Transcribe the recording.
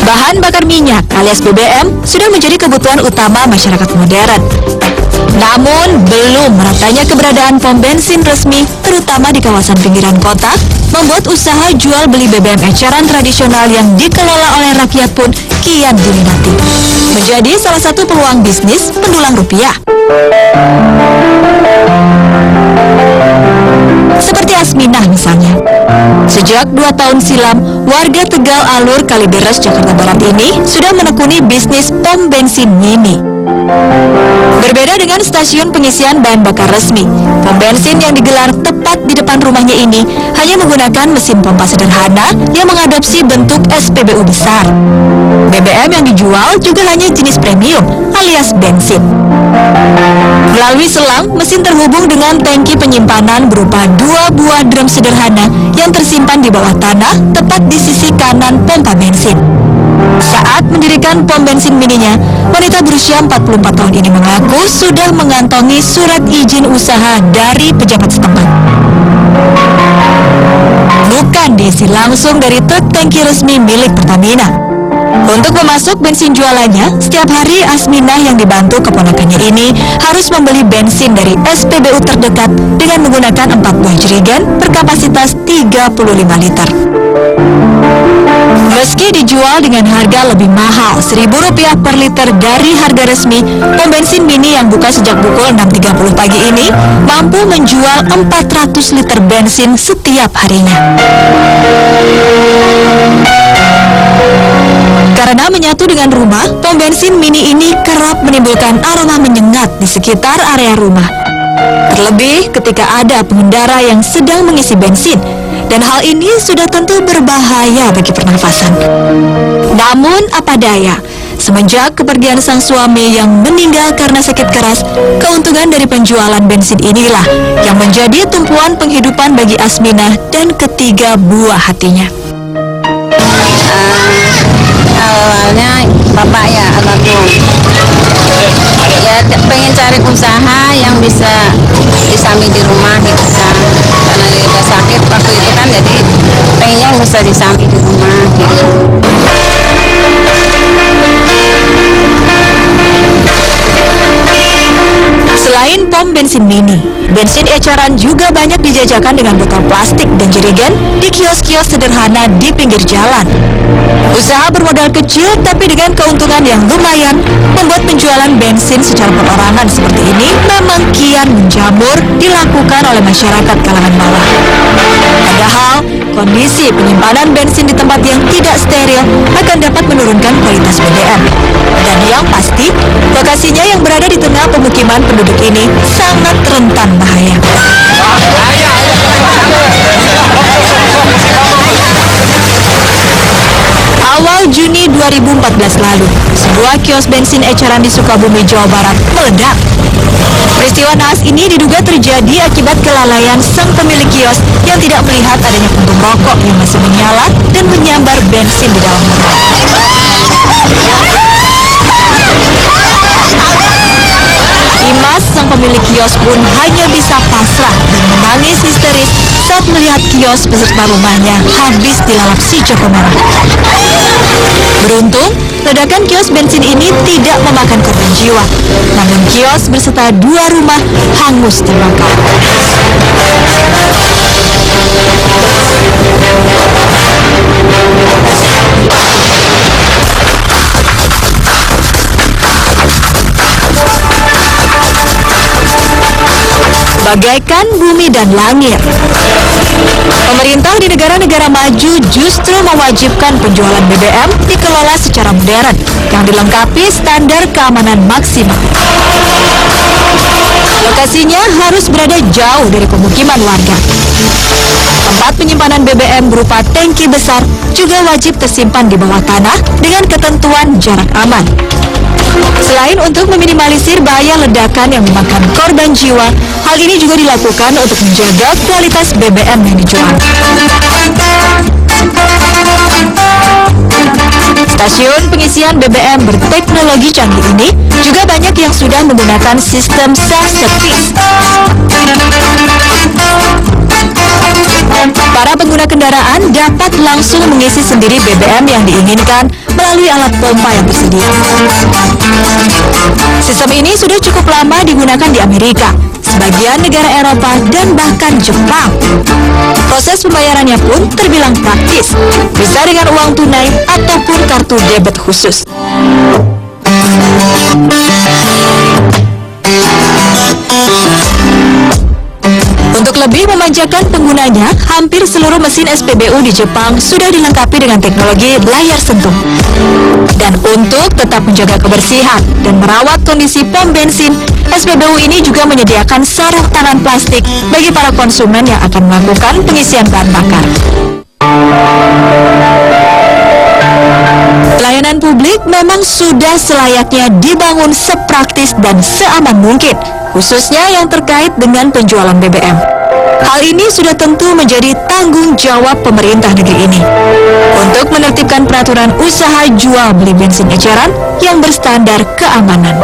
Bahan bakar minyak alias BBM sudah menjadi kebutuhan utama masyarakat modern. Namun, belum meratanya keberadaan pom bensin resmi, terutama di kawasan pinggiran kota, membuat usaha jual beli BBM eceran tradisional yang dikelola oleh rakyat pun kian diminati. Menjadi salah satu peluang bisnis pendulang rupiah. Seperti Asminah misalnya. Sejak 2 tahun silam, warga Tegal Alur Kalideres, Jakarta Barat ini sudah menekuni bisnis pom bensin mini. Berbeda dengan stasiun pengisian bahan bakar resmi, pom bensin yang digelar tepat di depan rumahnya ini hanya menggunakan mesin pompa sederhana yang mengadopsi bentuk SPBU besar. BBM yang dijual juga hanya jenis premium alias bensin. Melalui selang, mesin terhubung dengan tangki penyimpanan berupa 2 buah drum sederhana yang tersimpan di bawah tanah tepat di sisi kanan pompa bensin. Saat mendirikan pom bensin mininya, wanita berusia 44 tahun ini mengaku sudah mengantongi surat izin usaha dari pejabat setempat. Bukan diisi langsung dari truk tangki resmi milik Pertamina. Untuk memasuk bensin jualannya, setiap hari Asminah yang dibantu keponakannya ini harus membeli bensin dari SPBU terdekat dengan menggunakan 4 buah jerigen berkapasitas 35 liter. Meski dijual dengan harga lebih mahal Rp1.000 per liter dari harga resmi, pom bensin mini yang buka sejak pukul 6.30 pagi ini mampu menjual 400 liter bensin setiap harinya. Karena menyatu dengan rumah, pom bensin mini ini kerap menimbulkan aroma menyengat di sekitar area rumah. Terlebih ketika ada pengendara yang sedang mengisi bensin, dan hal ini sudah tentu berbahaya bagi pernafasan. Namun apa daya, semenjak kepergian sang suami yang meninggal karena sakit keras, keuntungan dari penjualan bensin inilah yang menjadi tumpuan penghidupan bagi Asminah dan ketiga buah hatinya. Awalnya bapak ya anakku ya pengen cari usaha yang bisa disambi di rumah gitu kan, karena dia udah sakit waktu itu kan, jadi pengennya bisa disambi di rumah gitu. Selain pom bensin mini, bensin eceran juga banyak dijajakan dengan botol plastik dan jerigen di kios-kios sederhana di pinggir jalan. Usaha bermodal kecil tapi dengan keuntungan yang lumayan membuat penjualan bensin secara perorangan seperti ini memang kian menjamur dilakukan oleh masyarakat kalangan bawah. Padahal, kondisi penyimpanan bensin di tempat yang tidak steril akan dapat menurunkan kualitas BBM. Dan yang pasti, lokasinya yang berada di tengah pemukiman penduduk ini sangat rentan bahaya. Awal Juni 2014 lalu, sebuah kios bensin eceran di Sukabumi, Jawa Barat meledak. Peristiwa naas ini diduga terjadi akibat kelalaian sang pemilik kios yang tidak melihat adanya puntung rokok yang masih menyala dan menyambar bensin di dalam mobil. Imas, sang pemilik kios pun hanya bisa pasrah dan menangis histeris saat melihat kios beserta rumahnya habis dilalap si Joko Merah. Beruntung, ledakan kios bensin ini tidak memakan korban jiwa, namun kios beserta 2 rumah hangus terbakar. Bagaikan bumi dan langit, pemerintah di negara-negara maju justru mewajibkan penjualan BBM dikelola secara modern yang dilengkapi standar keamanan maksimal. Lokasinya harus berada jauh dari pemukiman warga. Tempat penyimpanan BBM berupa tangki besar juga wajib tersimpan di bawah tanah dengan ketentuan jarak aman. Selain untuk meminimalisir bahaya ledakan yang memakan korban jiwa, hal ini juga dilakukan untuk menjaga kualitas BBM yang dijual. Stasiun pengisian BBM berteknologi canggih ini juga banyak yang sudah menggunakan sistem self-service. Para pengguna kendaraan dapat langsung mengisi sendiri BBM yang diinginkan melalui alat pompa yang tersedia. Sistem ini sudah cukup lama digunakan di Amerika, sebagian negara Eropa, dan bahkan Jepang. Proses pembayarannya pun terbilang praktis, bisa dengan uang tunai ataupun kartu debit khusus. Untuk lebih memanjakan penggunanya, hampir seluruh mesin SPBU di Jepang sudah dilengkapi dengan teknologi layar sentuh. Dan untuk tetap menjaga kebersihan dan merawat kondisi pom bensin, SPBU ini juga menyediakan sarung tangan plastik bagi para konsumen yang akan melakukan pengisian bahan bakar. Pelayanan publik memang sudah selayaknya dibangun sepraktis dan seaman mungkin, khususnya yang terkait dengan penjualan BBM. Hal ini sudah tentu menjadi tanggung jawab pemerintah negeri ini untuk menertibkan peraturan usaha jual beli bensin eceran yang berstandar keamanan.